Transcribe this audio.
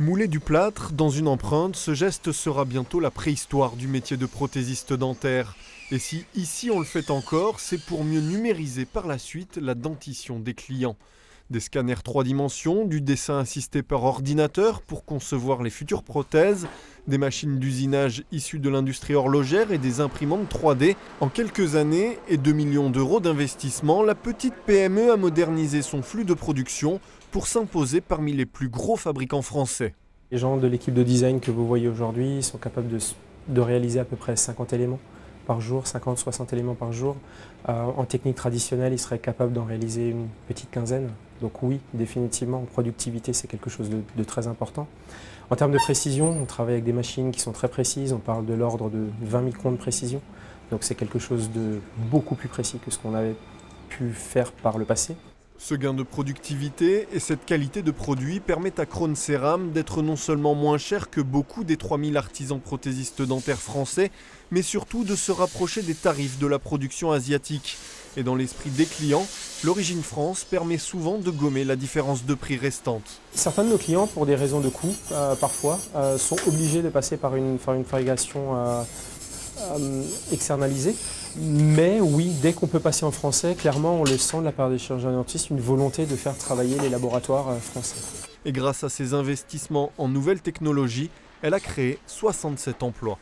Mouler du plâtre dans une empreinte, ce geste sera bientôt la préhistoire du métier de prothésiste dentaire. Et si ici on le fait encore, c'est pour mieux numériser par la suite la dentition des clients. Des scanners 3 dimensions, du dessin assisté par ordinateur pour concevoir les futures prothèses, des machines d'usinage issues de l'industrie horlogère et des imprimantes 3D. En quelques années et 2 millions d'euros d'investissement, la petite PME a modernisé son flux de production pour s'imposer parmi les plus gros fabricants français. Les gens de l'équipe de design que vous voyez aujourd'hui sont capables de réaliser à peu près 50 éléments par jour, 50-60 éléments par jour. En technique traditionnelle, ils seraient capables d'en réaliser une petite quinzaine. Donc oui, définitivement, en productivité, c'est quelque chose de très important. En termes de précision, on travaille avec des machines qui sont très précises. On parle de l'ordre de 20 microns de précision. Donc c'est quelque chose de beaucoup plus précis que ce qu'on avait pu faire par le passé. Ce gain de productivité et cette qualité de produit permettent à Krone Ceram d'être non seulement moins cher que beaucoup des 3000 artisans prothésistes dentaires français, mais surtout de se rapprocher des tarifs de la production asiatique. Et dans l'esprit des clients, l'origine France permet souvent de gommer la différence de prix restante. Certains de nos clients, pour des raisons de coût, parfois, sont obligés de passer par une fabrication externalisée. Mais oui, dès qu'on peut passer en français, clairement on le sent de la part des chirurgiens-dentistes, une volonté de faire travailler les laboratoires français. Et grâce à ses investissements en nouvelles technologies, elle a créé 67 emplois.